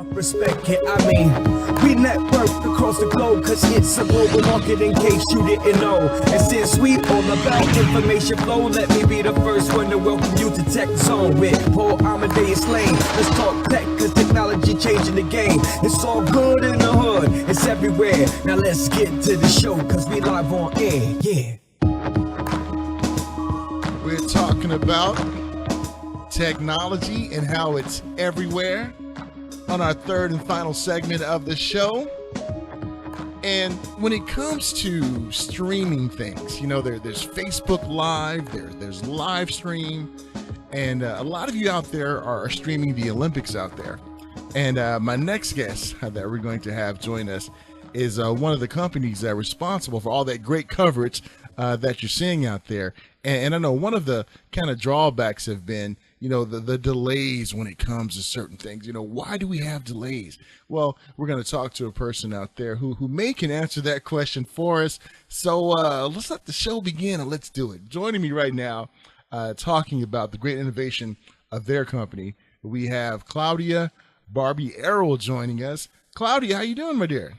Respect it, I mean, we network across the globe, cause it's a global market in case you didn't know. And since we all about information flow, let me be the first one to welcome you to Tech Zone with Paul Amadeus Lane. Let's talk tech, cause technology changing the game. It's all good in the hood, it's everywhere. Now let's get to the show, cause we live on air, yeah. We're talking about technology and how it's everywhere on our third and final segment of the show. And when it comes to streaming things, you know, there's Facebook Live, there's live stream, and a lot of you out there are streaming the Olympics out there. And my next guest that we're going to have join us is one of the companies that are responsible for all that great coverage that you're seeing out there. And I know one of the kind of drawbacks have been, you know, the delays when it comes to certain things. You know, why do we have delays? Well, we're going to talk to a person out there who may can answer that question for us. So let's let the show begin and let's do it. Joining me right now, talking about the great innovation of their company, we have Claudia Barbiero joining us. Claudia, how you doing, my dear?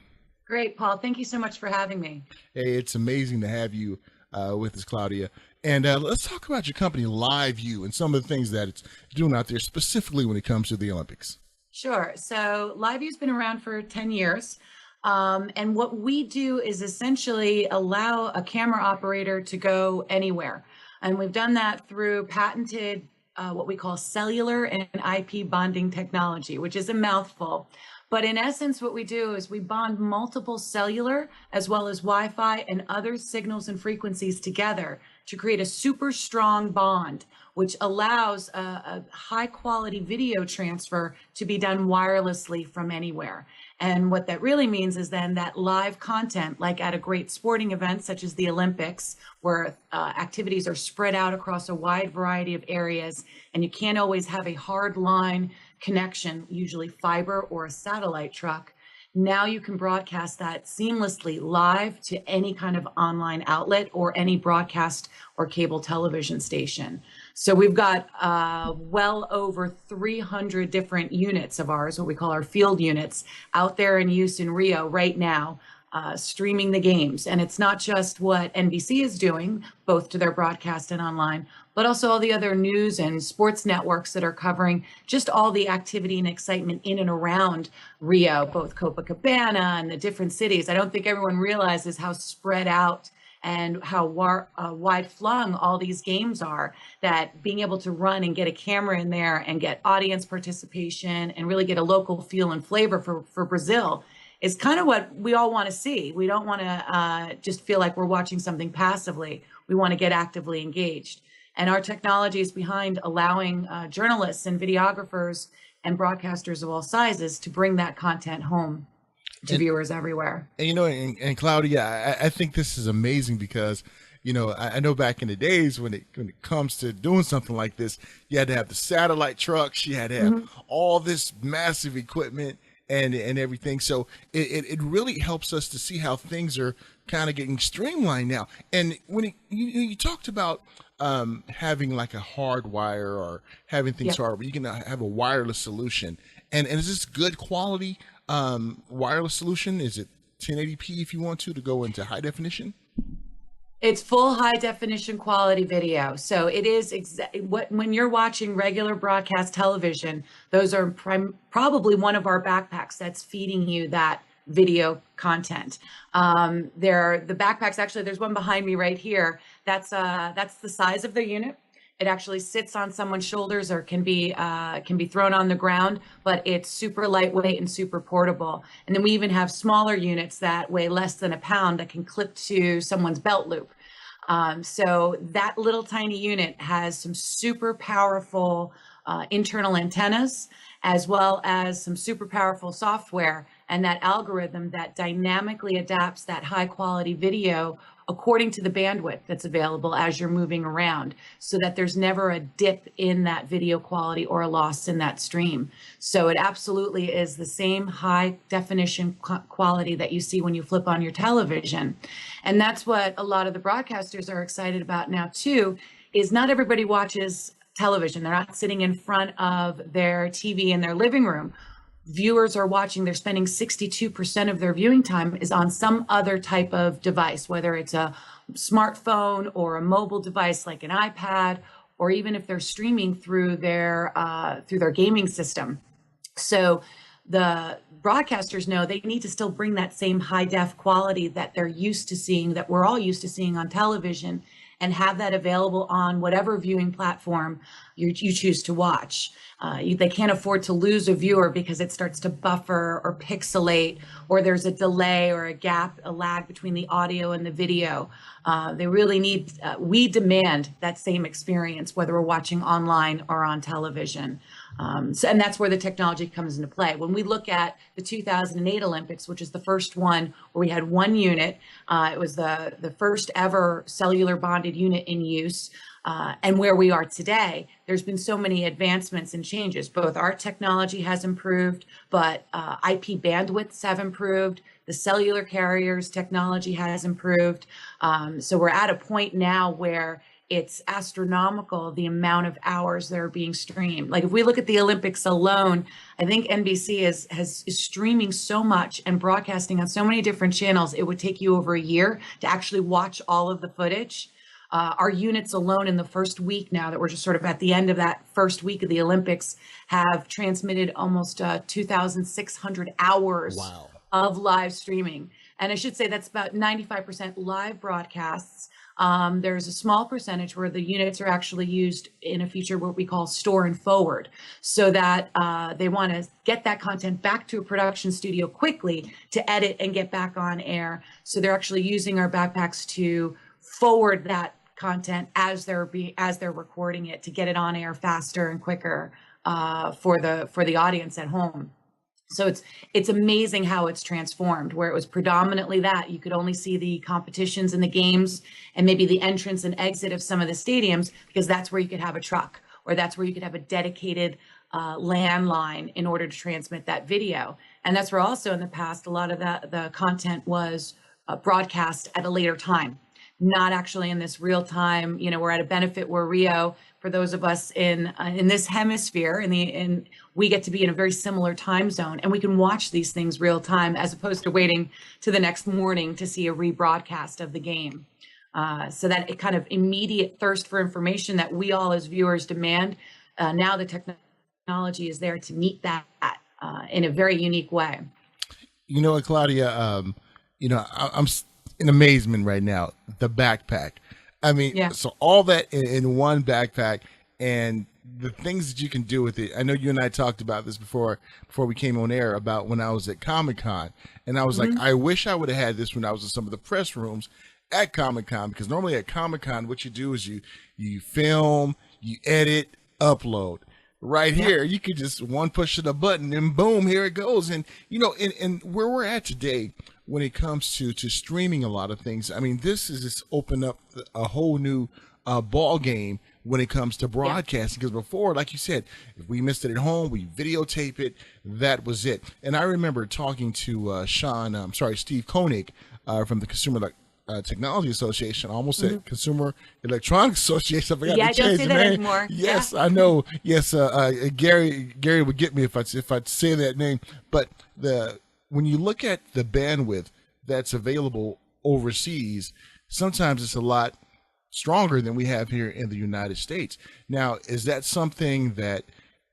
Great, Paul. Thank you so much for having me. Hey, it's amazing to have you with us, Claudia. And let's talk about your company, LiveU, and some of the things that it's doing out there, specifically when it comes to the Olympics. Sure. So LiveU's been around for 10 years. And what we do is essentially allow a camera operator to go anywhere. And we've done that through patented what we call cellular and IP bonding technology, which is a mouthful. But in essence, what we do is we bond multiple cellular as well as Wi-Fi and other signals and frequencies together to create a super strong bond, which allows a high quality video transfer to be done wirelessly from anywhere. And what that really means is then that live content, like at a great sporting event such as the Olympics, where activities are spread out across a wide variety of areas, and you can't always have a hard line connection, usually fiber or a satellite truck. Now you can broadcast that seamlessly live to any kind of online outlet or any broadcast or cable television station. So we've got well over 300 different units of ours, what we call our field units, out there in use in Rio right now, streaming the games. And it's not just what NBC is doing, both to their broadcast and online, but also all the other news and sports networks that are covering just all the activity and excitement in and around Rio, both Copacabana and the different cities. I don't think everyone realizes how spread out and how wide flung all these games are, that being able to run and get a camera in there and get audience participation and really get a local feel and flavor for Brazil is kind of what we all want to see. We don't want to just feel like we're watching something passively. We want to get actively engaged. And our technology is behind allowing journalists and videographers and broadcasters of all sizes to bring that content home to viewers everywhere. And, you know, and Claudia, I think this is amazing because, you know, I know back in the days when it comes to doing something like this, you had to have the satellite trucks, you had to have all this massive equipment and everything. So it really helps us to see how things are kind of getting streamlined now. And when you talked about having like a hard wire or having things hard, but you can have a wireless solution. And is this good quality wireless solution? Is it 1080p if you want to go into high definition? It's full high definition quality video. So it is when you're watching regular broadcast television, those are probably one of our backpacks that's feeding you that video content. The backpacks, actually, there's one behind me right here. That's the size of the unit. It actually sits on someone's shoulders or can be thrown on the ground, but it's super lightweight and super portable. And then we even have smaller units that weigh less than a pound that can clip to someone's belt loop. So that little tiny unit has some super powerful internal antennas, as well as some super powerful software and that algorithm that dynamically adapts that high quality video according to the bandwidth that's available as you're moving around, so that there's never a dip in that video quality or a loss in that stream. So it absolutely is the same high definition quality that you see when you flip on your television. And that's what a lot of the broadcasters are excited about now too, is not everybody watches television. They're not sitting in front of their TV in their living room. viewers are watching, they're spending 62% of their viewing time is on some other type of device, whether it's a smartphone or a mobile device like an iPad, or even if they're streaming through their gaming system. So the broadcasters know they need to still bring that same high def quality that they're used to seeing, that we're all used to seeing on television, and have that available on whatever viewing platform you choose to watch. They can't afford to lose a viewer because it starts to buffer or pixelate, or there's a delay or a gap, a lag between the audio and the video. They really need, we demand that same experience, whether we're watching online or on television. And that's where the technology comes into play. When we look at the 2008 Olympics, which is the first one where we had one unit, it was the first ever cellular bonded unit in use. And where we are today, there's been so many advancements and changes. Both our technology has improved, but IP bandwidths have improved. The cellular carriers technology has improved. So we're at a point now where it's astronomical the amount of hours that are being streamed. Like if we look at the Olympics alone, I think NBC is streaming so much and broadcasting on so many different channels, it would take you over a year to actually watch all of the footage. Our units alone in the first week now that we're just sort of at the end of that first week of the Olympics have transmitted almost 2,600 hours of live streaming. And I should say that's about 95% live broadcasts. There's a small percentage where the units are actually used in a feature what we call store and forward, so that they want to get that content back to a production studio quickly to edit and get back on air. So they're actually using our backpacks to forward that content as they're recording it to get it on air faster and quicker for the audience at home. So it's amazing how it's transformed, where it was predominantly that you could only see the competitions and the games and maybe the entrance and exit of some of the stadiums, because that's where you could have a truck, or that's where you could have a dedicated landline in order to transmit that video. And that's where also in the past, a lot of the content was broadcast at a later time, not actually in this real time. You know, we're at a benefit where Rio, for those of us in this hemisphere, we get to be in a very similar time zone, and we can watch these things real time as opposed to waiting to the next morning to see a rebroadcast of the game. So that it kind of immediate thirst for information that we all as viewers demand. Now the technology is there to meet that in a very unique way. You know what, Claudia? I'm in amazement right now. The backpack. I mean, So all that in one backpack, and the things that you can do with it. I know you and I talked about this before we came on air, about when I was at Comic-Con, and I was like, I wish I would have had this when I was in some of the press rooms at Comic-Con, because normally at Comic-Con, what you do is you film, you edit, upload. Right here, you could just one push of the button and boom, here it goes. And and where we're at today, when it comes to streaming a lot of things, I mean, this is just opened up a whole new ball game when it comes to broadcasting. Because before, like you said, if we missed it at home, we videotape it. That was it. And I remember talking to Steve Koenig from the Consumer Technology Association, almost said Consumer Electronics Association. I forgot to change don't say the that name. anymore. Yes, I know. Yes, Gary would get me if I say that name. But when you look at the bandwidth that's available overseas, sometimes it's a lot stronger than we have here in the United States. Now, is that something that,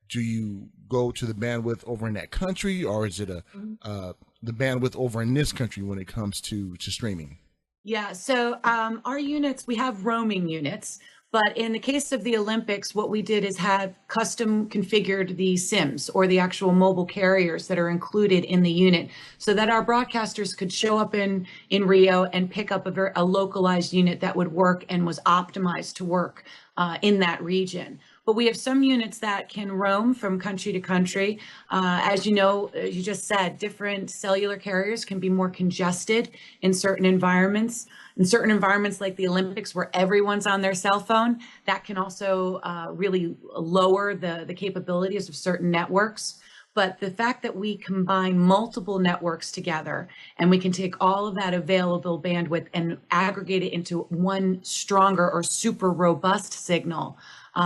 do you go to the bandwidth over in that country, or is it the bandwidth over in this country when it comes to streaming? Yeah, so our units, we have roaming units, but in the case of the Olympics, what we did is have custom configured the SIMs, or the actual mobile carriers that are included in the unit, so that our broadcasters could show up in Rio and pick up a localized unit that would work and was optimized to work in that region. But we have some units that can roam from country to country. As you know, you just said, different cellular carriers can be more congested in certain environments. In certain environments like the Olympics, where everyone's on their cell phone, that can also really lower the capabilities of certain networks. But the fact that we combine multiple networks together, and we can take all of that available bandwidth and aggregate it into one stronger or super robust signal,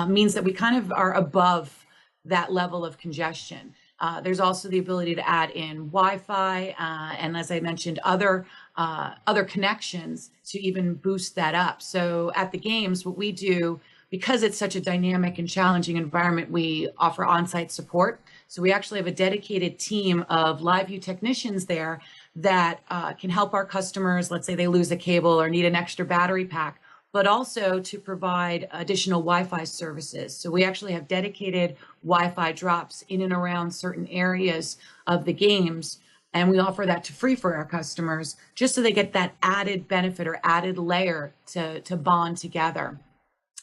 means that we kind of are above that level of congestion. There's also the ability to add in Wi-Fi, and as I mentioned, other connections to even boost that up. So at the games, what we do, because it's such a dynamic and challenging environment, we offer on-site support. So we actually have a dedicated team of LiveU technicians there that can help our customers. Let's say they lose a cable or need an extra battery pack, but also to provide additional Wi-Fi services. So we actually have dedicated Wi-Fi drops in and around certain areas of the games, and we offer that to free for our customers, just so they get that added benefit or added layer to bond together.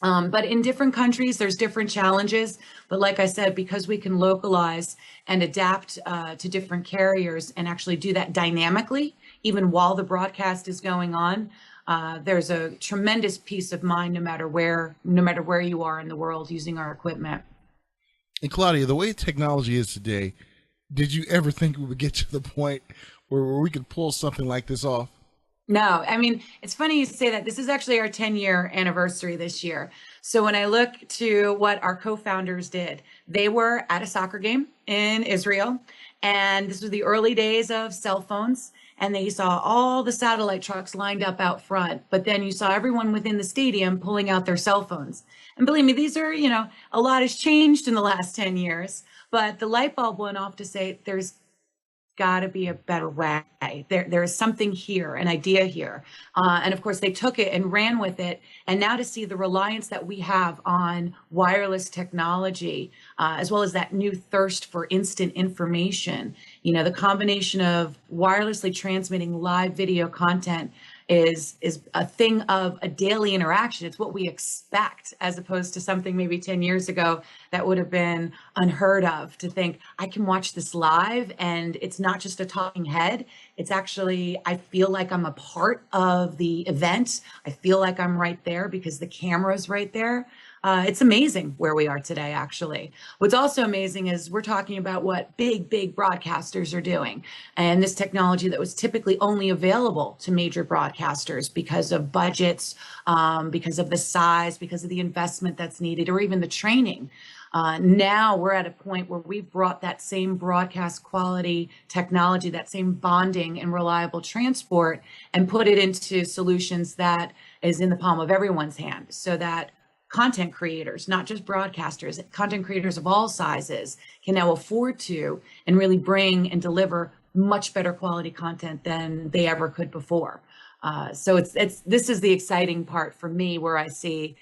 But in different countries, there's different challenges. But like I said, because we can localize and adapt to different carriers and actually do that dynamically, even while the broadcast is going on, there's a tremendous peace of mind no matter where you are in the world using our equipment. And Claudia, the way technology is today, did you ever think we would get to the point where we could pull something like this off? No, I mean, it's funny you say that. This is actually our 10-year anniversary this year. So when I look to what our co-founders did, they were at a soccer game in Israel, and this was the early days of cell phones, and they saw all the satellite trucks lined up out front, but then you saw everyone within the stadium pulling out their cell phones. And believe me, these are, a lot has changed in the last 10 years, but the light bulb went off to say there's got to be a better way. There is something here, an idea here. And of course, they took it and ran with it. And now to see the reliance that we have on wireless technology, as well as that new thirst for instant information, the combination of wirelessly transmitting live video content is a thing of a daily interaction. It's what we expect, as opposed to something maybe 10 years ago that would have been unheard of, to think I can watch this live and it's not just a talking head. It's actually, I feel like I'm a part of the event. I feel like I'm right there because the camera's right there. It's amazing where we are today, actually. What's also amazing is we're talking about what big broadcasters are doing. And this technology that was typically only available to major broadcasters because of budgets, because of the size, because of the investment that's needed, or even the training. Now we're at a point where we've brought that same broadcast quality technology, that same bonding and reliable transport, and put it into solutions that is in the palm of everyone's hand, so that content creators, not just broadcasters, content creators of all sizes can now afford to and really bring and deliver much better quality content than they ever could before. So this is the exciting part for me, where I see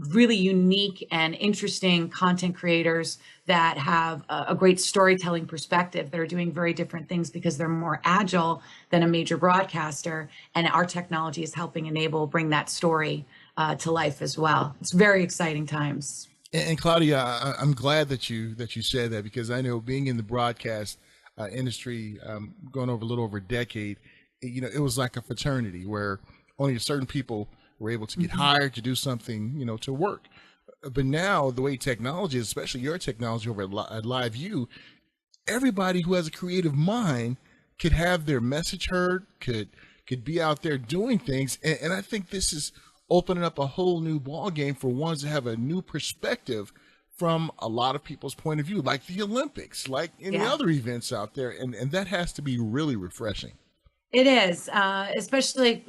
really unique and interesting content creators that have a great storytelling perspective, that are doing very different things because they're more agile than a major broadcaster, and our technology is helping bring that story to life as well. It's very exciting times. And Claudia, I'm glad that you said that, because I know, being in the broadcast industry, going over a little over a decade, it was like a fraternity where only certain people were able to get hired to do something, to work. But now, the way technology is, especially your technology over at LiveU, everybody who has a creative mind could have their message heard, could be out there doing things. And I think this is opening up a whole new ball game for ones that have a new perspective from a lot of people's point of view, like the Olympics, like any other events out there. And that has to be really refreshing. It is, especially,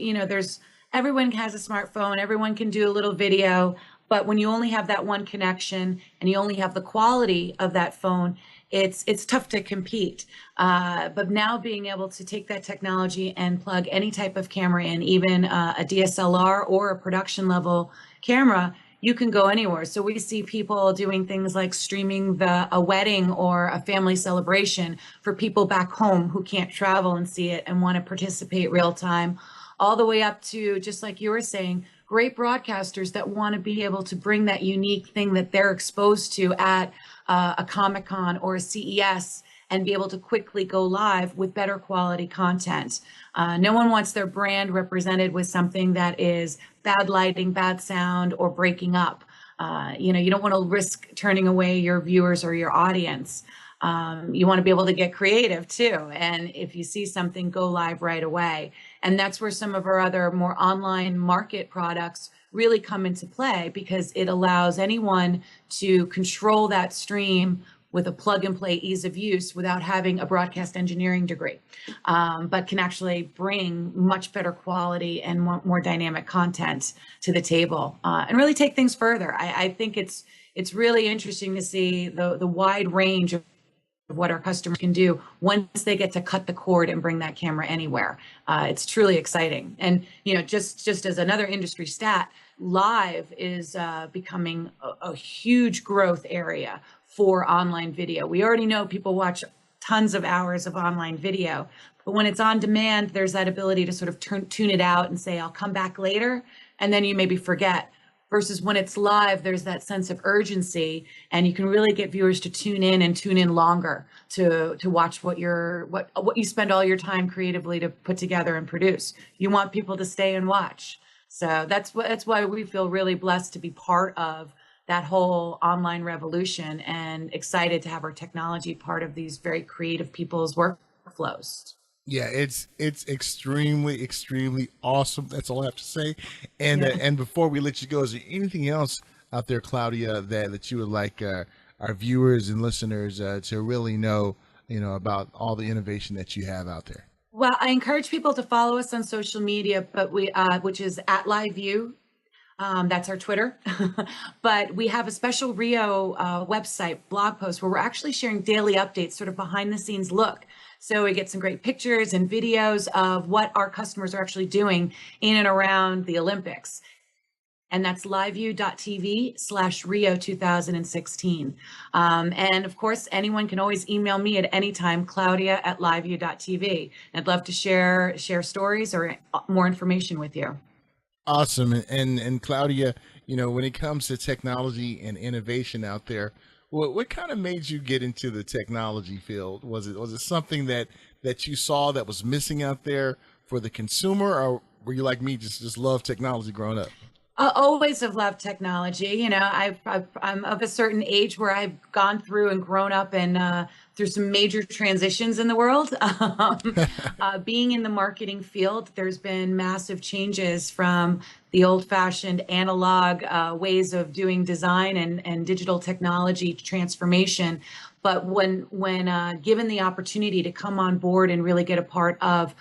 everyone has a smartphone, everyone can do a little video, but when you only have that one connection and you only have the quality of that phone, it's tough to compete. But now being able to take that technology and plug any type of camera in, even a DSLR or a production level camera, you can go anywhere. So we see people doing things like streaming a wedding or a family celebration for people back home who can't travel and see it and want to participate real time, all the way up to, just like you were saying, great broadcasters that want to be able to bring that unique thing that they're exposed to at a Comic-Con or a CES and be able to quickly go live with better quality content. No one wants their brand represented with something that is bad lighting, bad sound, or breaking up. You don't want to risk turning away your viewers or your audience. You want to be able to get creative too. And if you see something, go live right away. And that's where some of our other more online market products really come into play, because it allows anyone to control that stream, with a plug and play ease of use without having a broadcast engineering degree, but can actually bring much better quality and more dynamic content to the table, and really take things further. I think it's really interesting to see the wide range of what our customers can do once they get to cut the cord and bring that camera anywhere. It's truly exciting. And just as another industry stat, live is becoming a huge growth area for online video. We already know people watch tons of hours of online video, but when it's on demand, there's that ability to sort of tune it out and say, I'll come back later, and then you maybe forget. Versus when it's live, there's that sense of urgency, and you can really get viewers to tune in longer to watch what you spend all your time creatively to put together and produce. You want people to stay and watch. So that's why we feel really blessed to be part of that whole online revolution, and excited to have our technology part of these very creative people's workflows. Yeah, it's extremely awesome. That's all I have to say. And and before we let you go, is there anything else out there, Claudia, that you would like our viewers and listeners to really know, about all the innovation that you have out there? Well, I encourage people to follow us on social media, but which is at LiveU. That's our Twitter. But we have a special Rio website blog post where we're actually sharing daily updates, sort of behind the scenes look. So we get some great pictures and videos of what our customers are actually doing in and around the Olympics. And that's liveu.tv/Rio 2016. And of course, anyone can always email me at any time, Claudia@liveu.tv. I'd love to share stories or more information with you. Awesome. And Claudia, when it comes to technology and innovation out there, what kind of made you get into the technology field? Was it something that you saw that was missing out there for the consumer, or were you like me, just love technology growing up? I always have loved technology. I'm of a certain age where I've gone through and grown up and through some major transitions in the world. Being in the marketing field, there's been massive changes from the old-fashioned analog ways of doing design and digital technology transformation. But when given the opportunity to come on board and really get a part of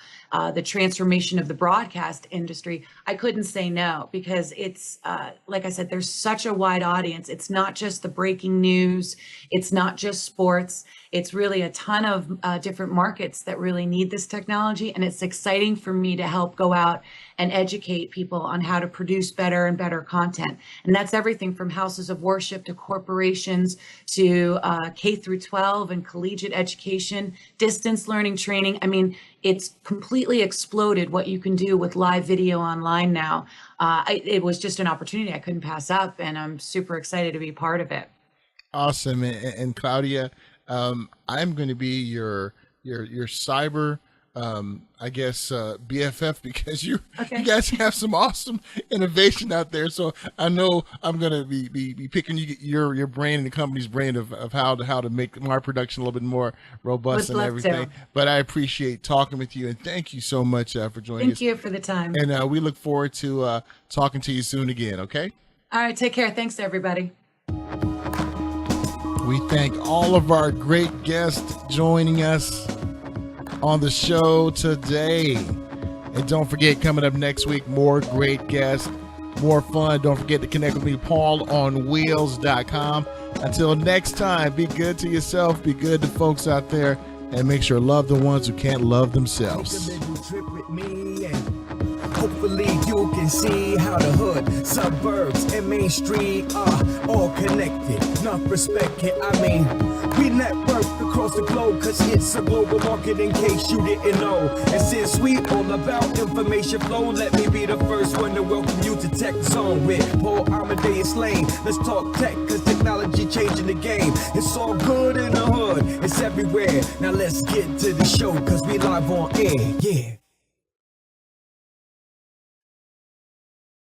the transformation of the broadcast industry, I couldn't say no, because it's, like I said, there's such a wide audience. It's not just the breaking news. It's not just sports. It's really a ton of different markets that really need this technology. And it's exciting for me to help go out and educate people on how to produce better and better content. And that's everything from houses of worship to corporations to K through 12 and collegiate education, distance learning training. I mean, it's completely exploded what you can do with live video online now. It was just an opportunity I couldn't pass up, and I'm super excited to be part of it. Awesome. And Claudia, I'm going to be your cyber, I guess, BFF, because you guys have some awesome innovation out there. So I know I'm going to be picking your brain and the company's brain of how to make my production a little bit more robust and everything. But I appreciate talking with you, and thank you so much for joining us. Thank you for the time. And we look forward to talking to you soon again. Okay. All right. Take care. Thanks, everybody. We thank all of our great guests joining us on the show today. And don't forget, coming up next week, more great guests, more fun. Don't forget to connect with me, paulonwheels.com. Until next time, be good to yourself, be good to folks out there, and make sure to love the ones who can't love themselves. Hopefully you can see how the hood, suburbs, and Main Street are all connected. Enough respect here, we network across the globe, cause it's a global market in case you didn't know. And since we all about information flow, let me be the first one to welcome you to Tech Zone with Paul Amadeus Lane. Let's talk tech, cause technology changing the game. It's all good in the hood, it's everywhere. Now let's get to the show, cause we live on air, yeah.